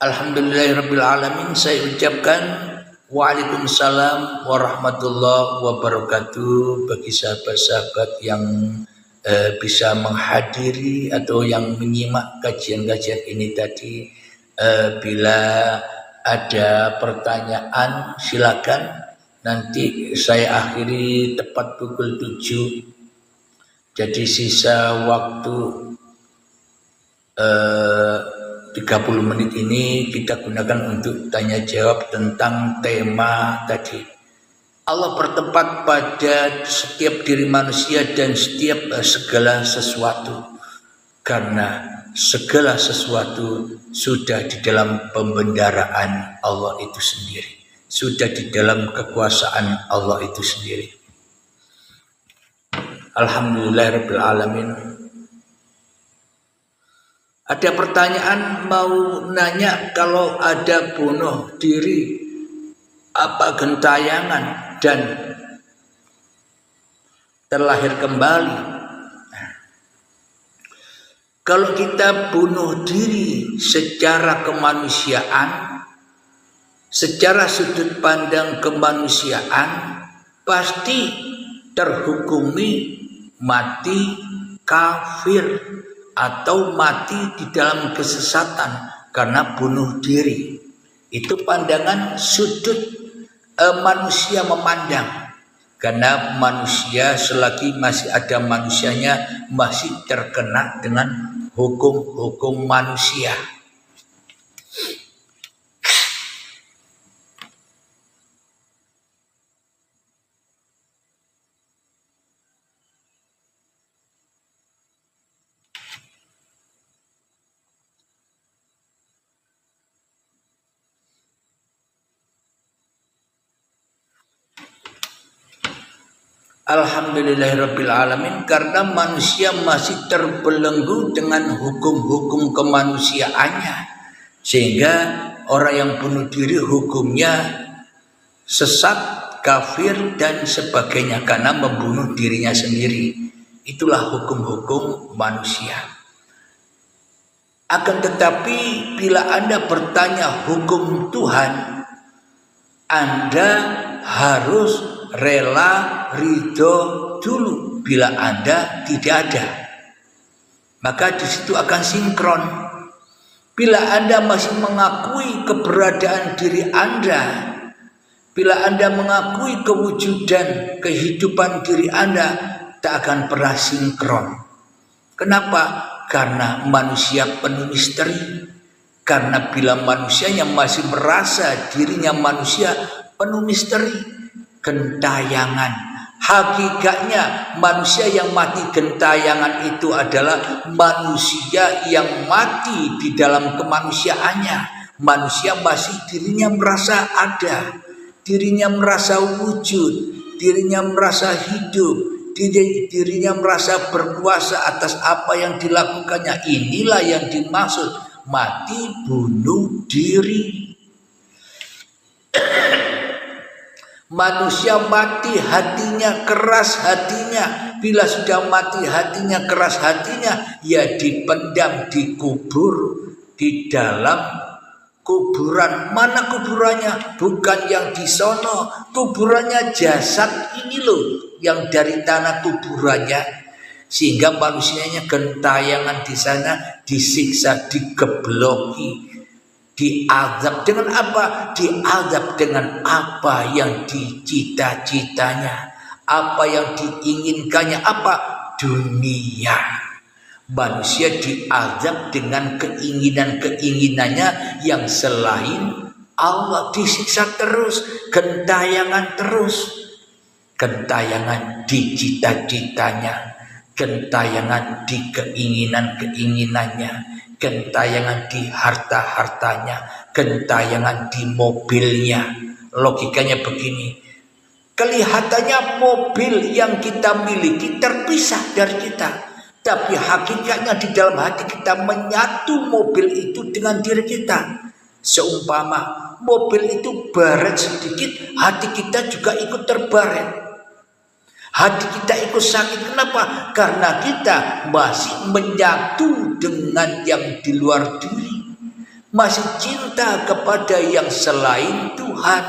Alhamdulillahirabbil alamin. Saya ucapkan Waalaikumsalam warahmatullahi wabarakatuh bagi sahabat-sahabat yang bisa menghadiri atau yang menyimak kajian-kajian ini tadi. Bila ada pertanyaan silakan. Nanti saya akhiri tepat pukul 7. Jadi sisa waktu 30 menit ini kita gunakan untuk tanya jawab tentang tema tadi. Allah bertempat pada setiap diri manusia dan setiap segala sesuatu, karena segala sesuatu sudah di dalam pembendaraan Allah itu sendiri, sudah di dalam kekuasaan Allah itu sendiri. Alhamdulillahirabbil alamin. Ada pertanyaan mau nanya, kalau ada bunuh diri apa gentayangan dan terlahir kembali. Kalau kita bunuh diri secara kemanusiaan, secara sudut pandang kemanusiaan, pasti terhukumi mati kafir atau mati di dalam kesesatan karena bunuh diri. Itu pandangan sudut manusia memandang, karena manusia selagi masih ada manusianya masih terkena dengan hukum-hukum manusia. Alhamdulillahirabbil alamin, karena manusia masih terbelenggu dengan hukum-hukum kemanusiaannya, sehingga orang yang bunuh diri hukumnya sesat, kafir dan sebagainya karena membunuh dirinya sendiri. Itulah hukum-hukum manusia. Akan tetapi bila Anda bertanya hukum Tuhan, Anda harus rela ridho dulu. Bila Anda tidak ada, maka di situ akan sinkron. Bila Anda masih mengakui keberadaan diri Anda, bila Anda mengakui kewujudan kehidupan diri Anda, tak akan pernah sinkron. Kenapa? Karena manusia penuh misteri. Karena bila manusianya masih merasa dirinya manusia penuh misteri, gentayangan. Hakikatnya manusia yang mati gentayangan itu adalah manusia yang mati di dalam kemanusiaannya. Manusia masih dirinya merasa ada, dirinya merasa wujud, dirinya merasa hidup, dirinya merasa berkuasa atas apa yang dilakukannya. Inilah yang dimaksud mati bunuh diri. Manusia mati hatinya, keras hatinya. Bila sudah mati hatinya, keras hatinya, ya dipendam, dikubur di dalam kuburan. Mana kuburannya? Bukan yang di sono. Kuburannya jasad ini loh, yang dari tanah kuburannya. Sehingga manusianya gentayangan di sana, disiksa, digebloki. Diazab dengan apa? Diazab dengan apa yang dicita-citanya, apa yang diinginkannya, apa? Dunia. Manusia diazab dengan keinginan-keinginannya yang selain Allah, disiksa terus, gentayangan terus. Gentayangan di cita-citanya, gentayangan di keinginan-keinginannya, gentayangan di harta-hartanya, gentayangan di mobilnya. Logikanya begini, kelihatannya mobil yang kita miliki terpisah dari kita, tapi hakikatnya di dalam hati kita menyatu mobil itu dengan diri kita. Seumpama mobil itu baret sedikit, hati kita juga ikut terbaret. Hati kita ikut sakit. Kenapa? Karena kita masih menyatu dengan yang di luar diri. masih cinta kepada yang selain Tuhan,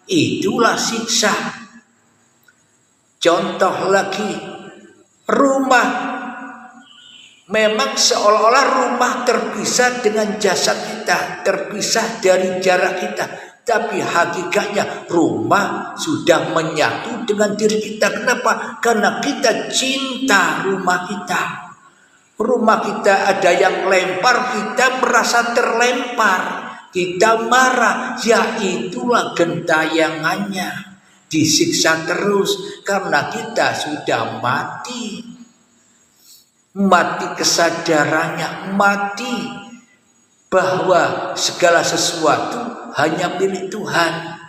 itulah siksa. Contoh lagi, rumah. Memang seolah-olah rumah terpisah dengan jasad kita, terpisah dari jarak kita. Tapi hakikatnya rumah sudah menyatu dengan diri kita. Kenapa? Karena kita cinta rumah kita. Rumah kita ada yang lempar, kita merasa terlempar. Kita marah, ya itulah gentayangannya. Disiksa terus karena kita sudah mati. Mati kesadarannya, mati bahwa segala sesuatu hanya milik Tuhan.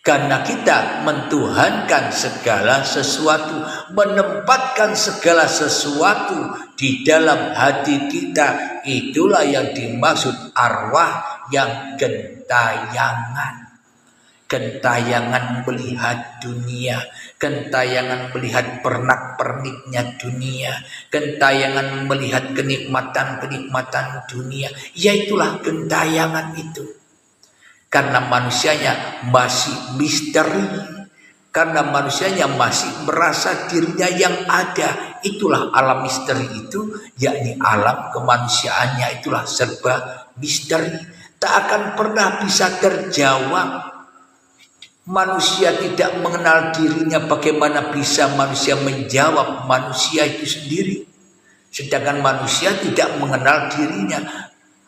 Karena kita mentuhankan segala sesuatu, menempatkan segala sesuatu di dalam hati kita, itulah yang dimaksud arwah yang gentayangan. Gentayangan melihat dunia, gentayangan melihat pernak-perniknya dunia, gentayangan melihat kenikmatan-kenikmatan dunia. Yaitulah gentayangan itu. Karena manusianya masih misteri, karena manusianya masih merasa dirinya yang ada. Itulah alam misteri itu, yakni alam kemanusiaannya, itulah serba misteri. Tak akan pernah bisa terjawab. Manusia tidak mengenal dirinya, bagaimana bisa manusia menjawab manusia itu sendiri? Sedangkan manusia tidak mengenal dirinya.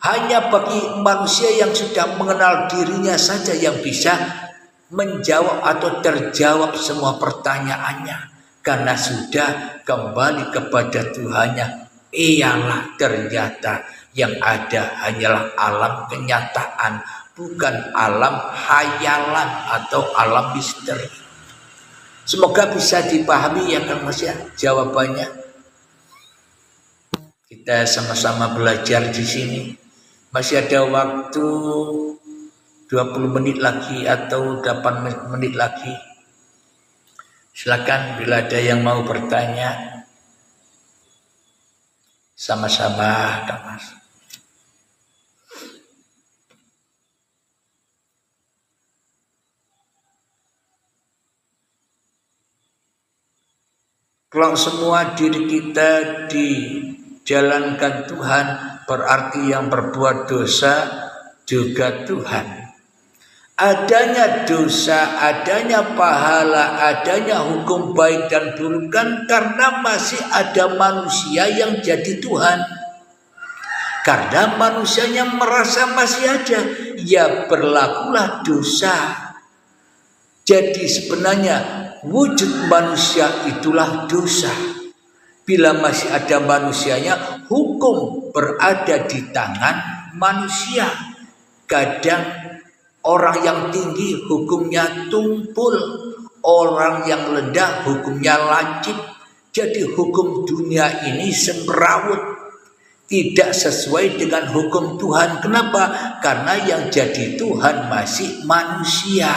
Hanya bagi manusia yang sudah mengenal dirinya saja yang bisa menjawab atau terjawab semua pertanyaannya. Karena sudah kembali kepada Tuhannya. Ialah ternyata yang ada hanyalah alam kenyataan, bukan alam hayalan atau alam misteri. Semoga bisa dipahami ya Kang Mas ya jawabannya. Kita sama-sama belajar di sini. Masih ada waktu 20 menit lagi atau 8 menit lagi. Silakan bila ada yang mau bertanya. Sama-sama Kang Mas. Kalau semua diri kita dijalankan Tuhan, berarti yang berbuat dosa juga Tuhan. Adanya dosa, adanya pahala, adanya hukum baik dan buruk kan karena masih ada manusia yang jadi Tuhan. Karena manusianya merasa masih ada, ya berlakulah dosa. Jadi sebenarnya wujud manusia itulah dosa. Bila masih ada manusianya, hukum berada di tangan manusia. Kadang orang yang tinggi hukumnya tumpul, orang yang rendah hukumnya lancip. Jadi hukum dunia ini semrawut, tidak sesuai dengan hukum Tuhan. Kenapa? Karena yang jadi Tuhan masih manusia.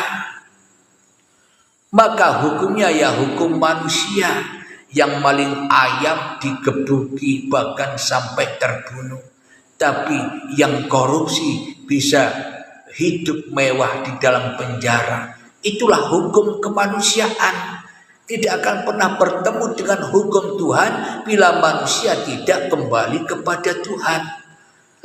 Maka hukumnya ya hukum manusia. Yang maling ayam digebuki bahkan sampai terbunuh. Tapi yang korupsi bisa hidup mewah di dalam penjara. Itulah hukum kemanusiaan. Tidak akan pernah bertemu dengan hukum Tuhan bila manusia tidak kembali kepada Tuhan.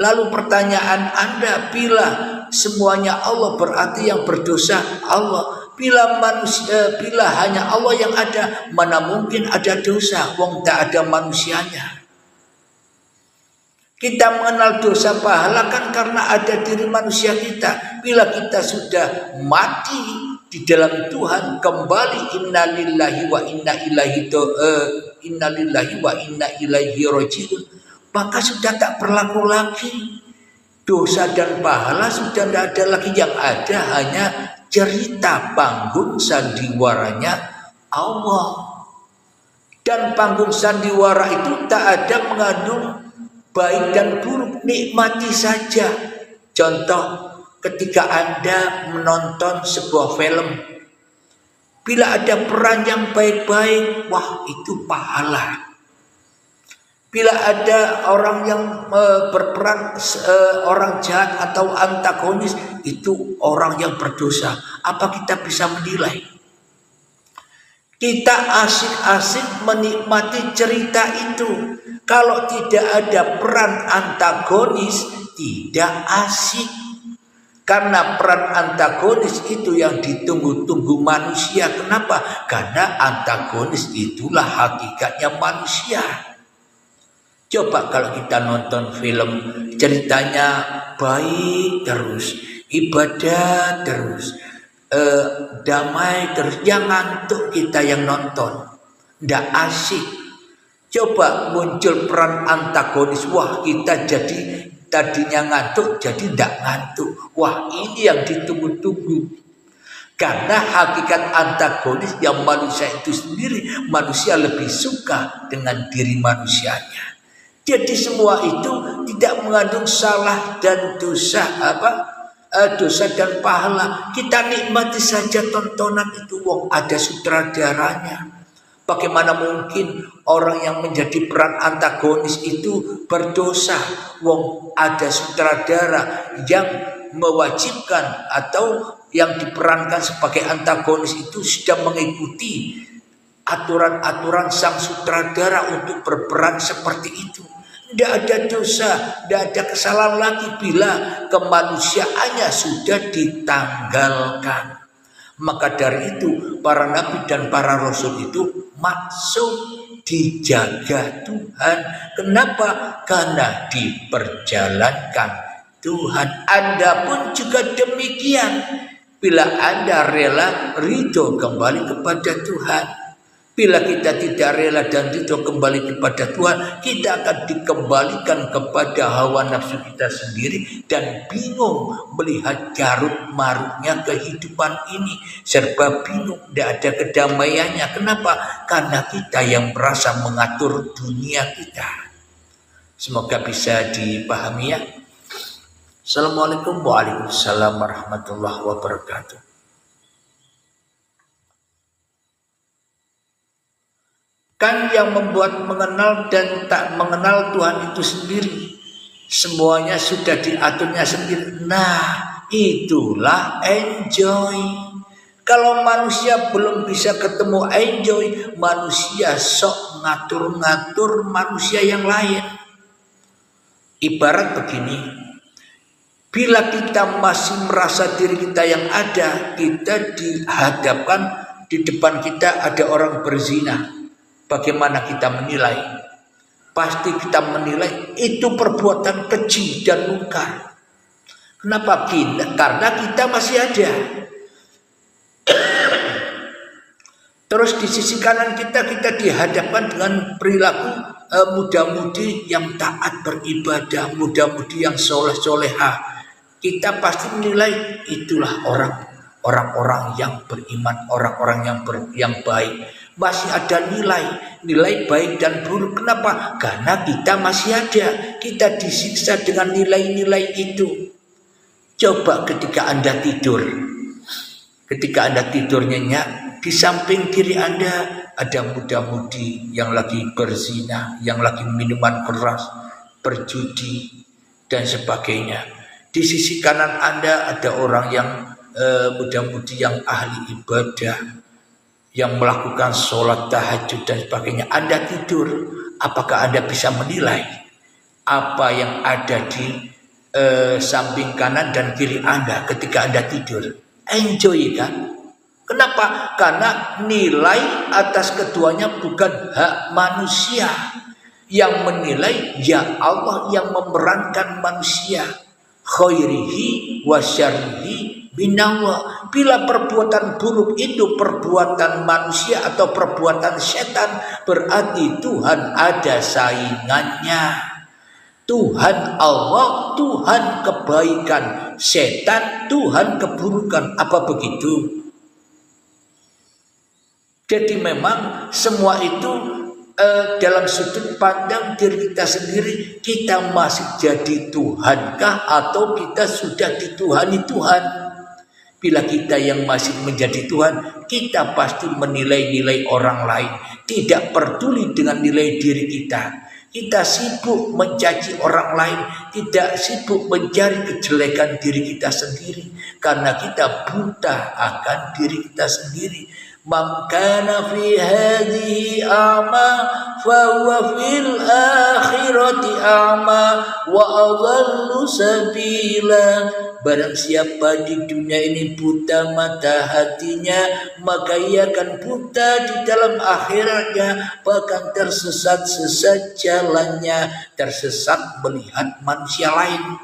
Lalu pertanyaan Anda, bila semuanya Allah berarti yang berdosa Allah. Bila hanya Allah yang ada, mana mungkin ada dosa, wong tak ada manusianya. Kita mengenal dosa pahala kan karena ada diri manusia kita. Bila kita sudah mati di dalam Tuhan, kembali innalillahi wa inna ilaihi rajiun, maka sudah tak berlaku lagi. Dosa dan pahala sudah tidak ada lagi, yang ada hanya cerita panggung sandiwaranya Allah. Dan panggung sandiwara itu tak ada mengandung baik dan buruk, nikmati saja. Contoh, ketika Anda menonton sebuah film, bila ada peran yang baik-baik, wah itu pahala. Bila ada orang yang berperan orang jahat atau antagonis, itu orang yang berdosa. Apa kita bisa menilai? Kita asik-asik menikmati cerita itu. Kalau tidak ada peran antagonis, tidak asik. Karena peran antagonis itu yang ditunggu-tunggu manusia. Kenapa? Karena antagonis itulah hakikatnya manusia. Coba kalau kita nonton film, ceritanya baik terus, ibadah terus, damai terus, yang ngantuk kita yang nonton, ndak asik. Coba muncul peran antagonis, wah kita jadi tadinya ngantuk jadi ndak ngantuk. Wah ini yang ditunggu-tunggu. Karena hakikat antagonis yang manusia itu sendiri, manusia lebih suka dengan diri manusianya. Jadi semua itu tidak mengandung salah dan dosa, dosa dan pahala. Kita nikmati saja tontonan itu, wong ada sutradaranya. Bagaimana mungkin orang yang menjadi peran antagonis itu berdosa, wong ada sutradara yang mewajibkan atau yang diperankan sebagai antagonis itu sudah mengikuti aturan-aturan sang sutradara untuk berperan seperti itu. Tidak ada dosa, tidak ada kesalahan lagi bila kemanusiaannya sudah ditanggalkan. Maka dari itu para nabi dan para rasul itu maksud dijaga Tuhan. Kenapa? Karena diperjalankan Tuhan. Anda pun juga demikian. Bila Anda rela ridho kembali kepada Tuhan. Bila kita tidak rela dan ridho kembali kepada Tuhan, kita akan dikembalikan kepada hawa nafsu kita sendiri dan bingung melihat carut marutnya kehidupan ini. Serba bingung, tidak ada kedamaiannya. Kenapa? Karena kita yang merasa mengatur dunia kita. Semoga bisa dipahami ya. Assalamualaikum warahmatullahi wabarakatuh. Kan yang membuat mengenal dan tak mengenal Tuhan itu sendiri. Semuanya sudah diaturnya sendiri. Nah, itulah enjoy. Kalau manusia belum bisa ketemu enjoy, manusia sok ngatur-ngatur manusia yang lain. Ibarat begini, bila kita masih merasa diri kita yang ada, kita dihadapkan di depan kita ada orang berzina. Bagaimana kita menilai? Pasti kita menilai itu perbuatan keji dan mungkar. Kenapa? Karena kita masih ada. Terus di sisi kanan kita dihadapkan dengan perilaku muda-mudi yang taat beribadah, muda-mudi yang soleh-soleha. Kita pasti menilai itulah orang-orang yang beriman, orang-orang yang baik. Masih ada nilai baik dan buruk. Kenapa? Karena kita masih ada. Kita disiksa dengan nilai-nilai itu. Coba ketika Anda tidur, ketika Anda tidur nyenyak, di samping kiri Anda ada muda-mudi yang lagi berzina, yang lagi minuman keras, berjudi dan sebagainya. Di sisi kanan Anda ada orang yang muda-mudi yang ahli ibadah, yang melakukan sholat tahajud dan sebagainya. Anda tidur, apakah Anda bisa menilai apa yang ada di samping kanan dan kiri Anda ketika Anda tidur? Enjoy kan? Kenapa? Karena nilai atas keduanya bukan hak manusia. Yang menilai ya Allah yang memerankan manusia. Khairihi wa syarrihi binallah. Bila perbuatan buruk itu perbuatan manusia atau perbuatan setan, berarti Tuhan ada saingannya. Tuhan Allah, Tuhan kebaikan, setan Tuhan keburukan. Apa begitu? Jadi memang semua itu dalam sudut pandang diri kita sendiri, kita masih jadi Tuhankah atau kita sudah dituhani Tuhan? Bila kita yang masih menjadi Tuhan, kita pasti menilai-nilai orang lain, tidak peduli dengan nilai diri kita. Kita sibuk mencaci orang lain, tidak sibuk mencari kejelekan diri kita sendiri, karena kita buta akan diri kita sendiri. Man kana fi hadhihi a'ma fa huwa fil akhirati a'ma wa adhallu sabila. Barang siapa di dunia ini buta mata hatinya, maka ia akan buta di dalam akhiratnya, bahkan tersesat-sesat jalannya, tersesat melihat manusia lain.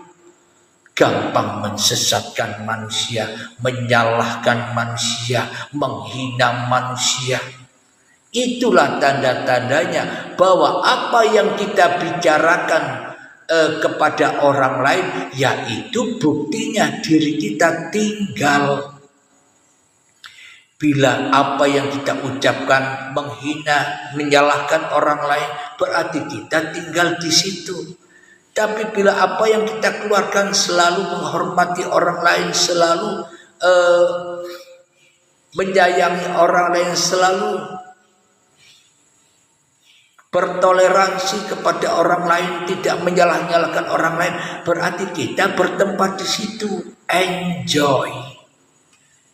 Gampang mensesatkan manusia, menyalahkan manusia, menghina manusia. Itulah tanda-tandanya bahwa apa yang kita bicarakan kepada orang lain, yaitu buktinya diri kita tinggal. Bila apa yang kita ucapkan menghina, menyalahkan orang lain, berarti kita tinggal di situ. Tapi bila apa yang kita keluarkan selalu menghormati orang lain, selalu menyayangi orang lain, selalu bertoleransi kepada orang lain, tidak menyalah-nyalahkan orang lain, berarti kita bertempat di situ, enjoy.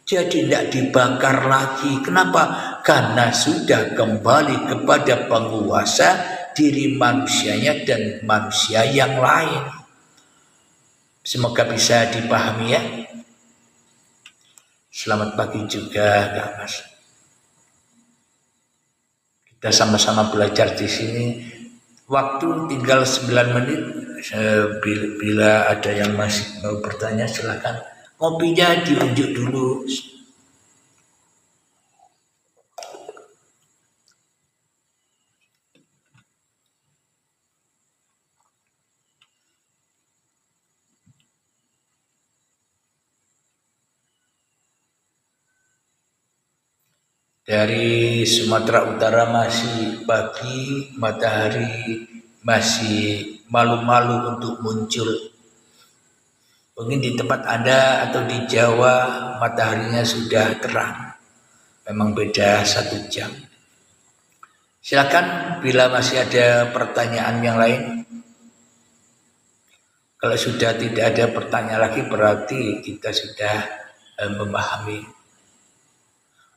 Jadi tidak dibakar lagi. Kenapa? Karena sudah kembali kepada penguasa diri manusianya dan manusia yang lain. Semoga bisa dipahami ya. Selamat pagi juga Kak Mas. Kita sama-sama belajar di sini. Waktu tinggal 9 menit. Bila ada yang masih mau bertanya silakan. Kopinya diunjuk dulu. Dari Sumatera Utara masih pagi, matahari masih malu-malu untuk muncul. Mungkin di tempat Anda atau di Jawa mataharinya sudah terang. Memang beda 1 jam. Silakan bila masih ada pertanyaan yang lain. Kalau sudah tidak ada pertanyaan lagi berarti kita sudah memahami.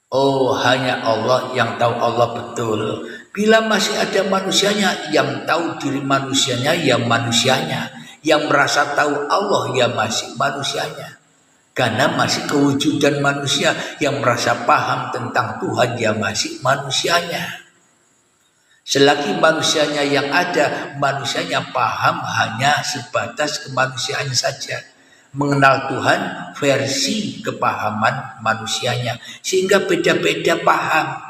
Oh, hanya Allah yang tahu Allah betul. Bila masih ada manusianya, yang tahu diri manusianya, ya manusianya. Yang merasa tahu Allah, ya masih manusianya. Karena masih kewujudan manusia. Yang merasa paham tentang Tuhan, ya masih manusianya. Selagi manusianya yang ada, manusianya paham hanya sebatas kemanusiaannya saja. Mengenal Tuhan versi kepahaman manusianya, sehingga beda-beda paham,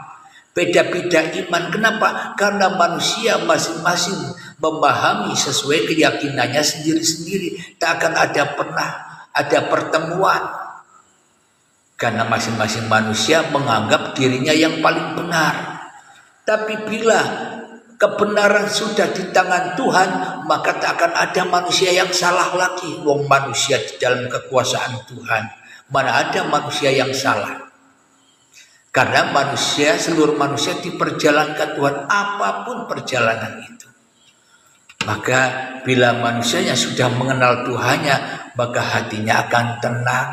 beda-beda iman. Kenapa? Karena manusia masing-masing memahami sesuai keyakinannya sendiri-sendiri. Tak akan pernah ada pertemuan, karena masing-masing manusia menganggap dirinya yang paling benar. Tapi bila kebenaran sudah di tangan Tuhan, maka tak akan ada manusia yang salah lagi. Wong manusia di dalam kekuasaan Tuhan, mana ada manusia yang salah? Karena seluruh manusia diperjalankan Tuhan, apapun perjalanan itu. Maka bila manusianya sudah mengenal Tuhannya, maka hatinya akan tenang,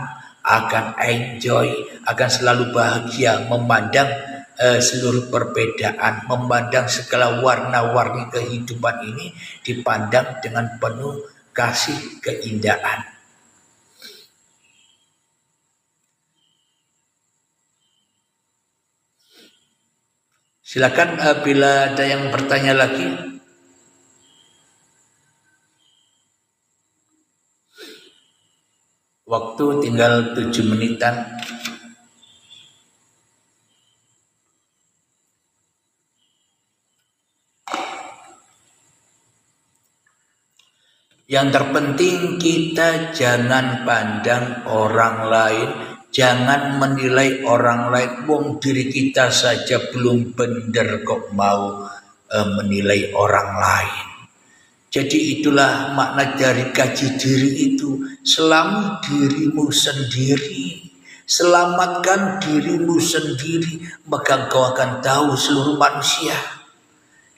akan enjoy, akan selalu bahagia, memandang seluruh perbedaan, memandang segala warna-warni kehidupan ini dipandang dengan penuh kasih keindahan. Silakan bila ada yang bertanya lagi. Waktu tinggal 7 menitan. Yang terpenting kita jangan pandang orang lain, jangan menilai orang lain. Wong diri kita saja belum benar kok mau menilai orang lain. Jadi itulah makna dari kaji diri itu. Selami dirimu sendiri, selamatkan dirimu sendiri, maka kau akan tahu seluruh manusia.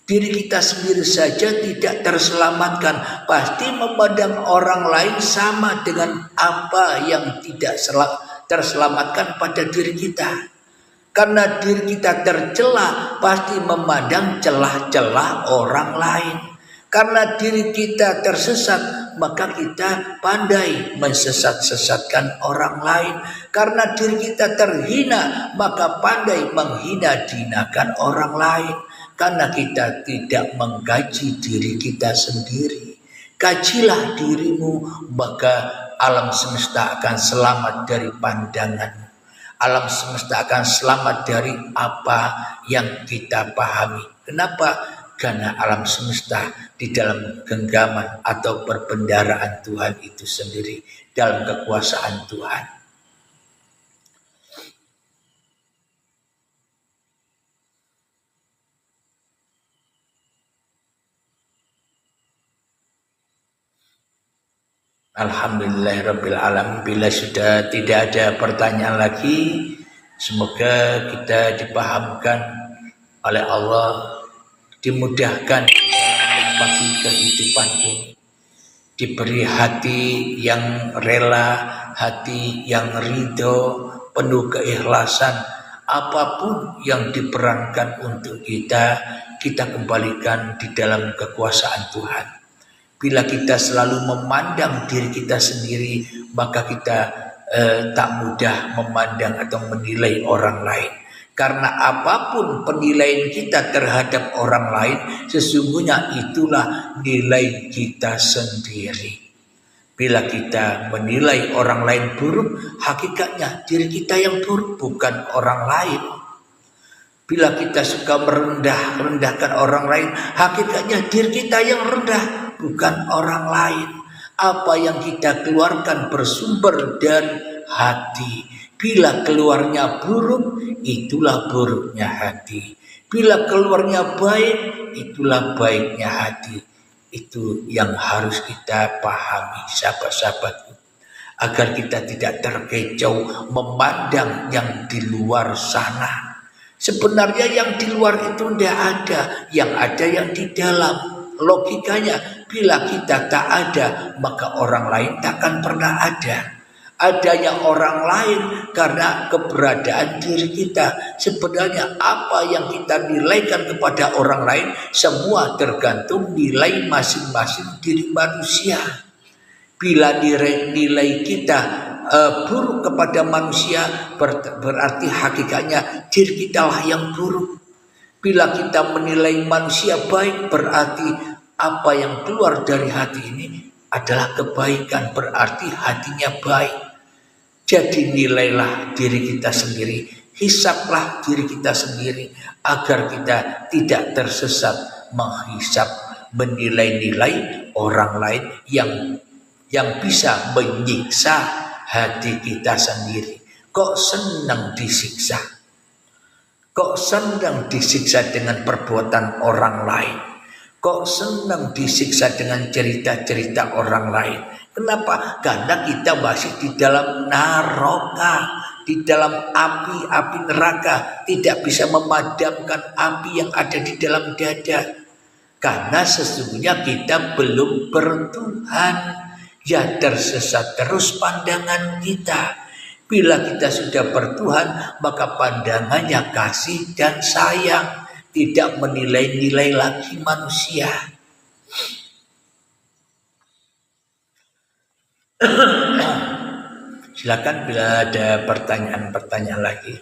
Diri kita sendiri saja tidak terselamatkan, pasti memandang orang lain sama dengan apa yang tidak terselamatkan pada diri kita. Karena diri kita tercela, pasti memandang celah-celah orang lain. Karena diri kita tersesat, maka kita pandai mensesat-sesatkan orang lain. Karena diri kita terhina, maka pandai menghina-hinakan orang lain. Karena kita tidak mengkaji diri kita sendiri. Kajilah dirimu, maka alam semesta akan selamat dari pandangan. Alam semesta akan selamat dari apa yang kita pahami. Kenapa? Karena alam semesta di dalam genggaman atau perbendaharaan Tuhan itu sendiri, dalam kekuasaan Tuhan. Alhamdulillahirrabbilalamin. Bila sudah tidak ada pertanyaan lagi, semoga kita dipahamkan oleh Allah, dimudahkan bagi kehidupan ini, diberi hati yang rela, hati yang ridho, penuh keikhlasan. Apapun yang diperankan untuk kita kembalikan di dalam kekuasaan Tuhan. Bila kita selalu memandang diri kita sendiri, maka kita tak mudah memandang atau menilai orang lain. Karena apapun penilaian kita terhadap orang lain, sesungguhnya itulah nilai kita sendiri. Bila kita menilai orang lain buruk, hakikatnya diri kita yang buruk, bukan orang lain. Bila kita suka merendahkan orang lain, hakikatnya diri kita yang rendah, bukan orang lain. Apa yang kita keluarkan bersumber dari hati. Bila keluarnya buruk, itulah buruknya hati. Bila keluarnya baik, itulah baiknya hati. Itu yang harus kita pahami, sahabat-sahabatku, agar kita tidak terkecoh memandang yang di luar sana. Sebenarnya yang di luar itu tidak ada, yang ada yang di dalam. Logikanya, bila kita tak ada, maka orang lain takkan pernah ada. Adanya orang lain karena keberadaan diri kita. Sebenarnya apa yang kita nilaikan kepada orang lain, semua tergantung nilai masing-masing diri manusia. Bila nilai kita buruk kepada manusia, berarti hakikatnya diri kita lah yang buruk. Bila kita menilai manusia baik, berarti apa yang keluar dari hati ini adalah kebaikan, berarti hatinya baik. Jadi nilailah diri kita sendiri, hisaplah diri kita sendiri, agar kita tidak tersesat menghisap, menilai-nilai orang lain yang bisa menyiksa hati kita sendiri. Kok senang disiksa? Kok senang disiksa dengan perbuatan orang lain? Kok senang disiksa dengan cerita-cerita orang lain? Kenapa? Karena kita masih di dalam neraka, di dalam api neraka, tidak bisa memadamkan api yang ada di dalam dada. Karena sesungguhnya kita belum bertuhan, ya tersesat terus pandangan kita. Bila kita sudah bertuhan, maka pandangannya kasih dan sayang, tidak menilai-nilai lagi manusia. Silakan bila ada pertanyaan lagi.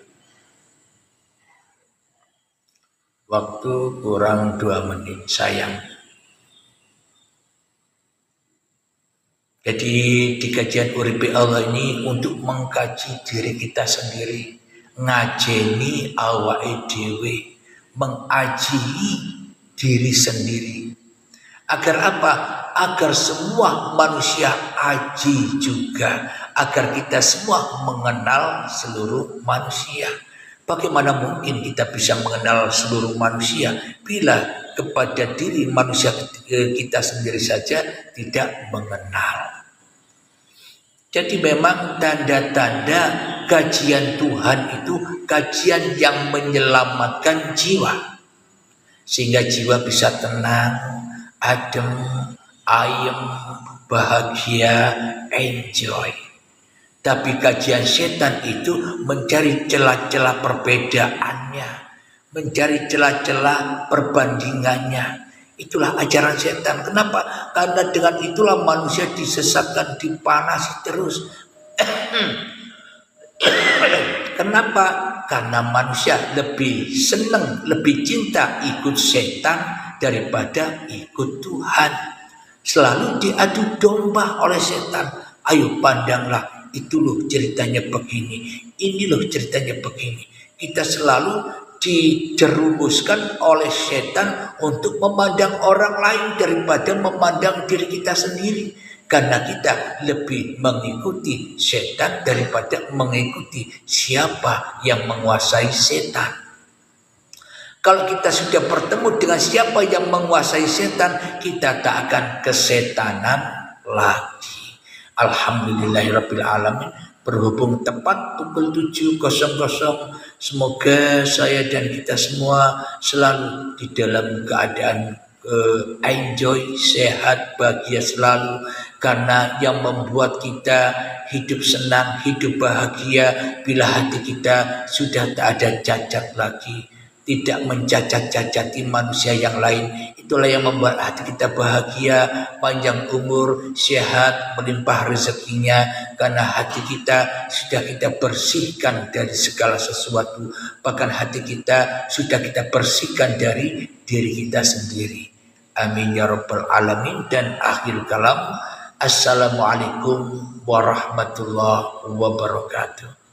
Waktu kurang 2 menit, sayang. Jadi di kajian Uripe Allah ini untuk mengkaji diri kita sendiri, ngajeni awake dhewe, mengajihi diri sendiri. Agar apa? Agar semua manusia aji juga, agar kita semua mengenal seluruh manusia. Bagaimana mungkin kita bisa mengenal seluruh manusia bila kepada diri manusia kita sendiri saja tidak mengenal? Jadi memang tanda-tanda kajian Tuhan itu kajian yang menyelamatkan jiwa. sehingga jiwa bisa tenang, adem, ayem, bahagia, enjoy. Tapi kajian setan itu mencari celah-celah perbedaannya, mencari celah-celah perbandingannya. Itulah ajaran setan. Kenapa? Karena dengan itulah manusia disesatkan, dipanasi terus. Kenapa? Karena manusia lebih senang, lebih cinta ikut setan daripada ikut Tuhan. Selalu diadu domba oleh setan. Ayo pandanglah, itu loh ceritanya begini, ini loh ceritanya begini. Kita selalu dijerumuskan oleh setan untuk memandang orang lain daripada memandang diri kita sendiri. Karena kita lebih mengikuti setan daripada mengikuti siapa yang menguasai setan. Kalau kita sudah bertemu dengan siapa yang menguasai setan, kita tak akan kesetanan lagi. Alhamdulillahirabbil alamin. Berhubung tepat pukul 7.00, semoga saya dan kita semua selalu di dalam keadaan enjoy, sehat, bahagia selalu. Karena yang membuat kita hidup senang, hidup bahagia bila hati kita sudah tak ada cacat lagi, tidak mencacat-cacati manusia yang lain. Itulah yang membuat hati kita bahagia, panjang umur, sehat, melimpah rezekinya. Karena hati kita sudah kita bersihkan dari segala sesuatu. Bahkan hati kita sudah kita bersihkan dari diri kita sendiri. Amin ya rabbal alamin. Dan akhir kalam, assalamualaikum warahmatullahi wabarakatuh.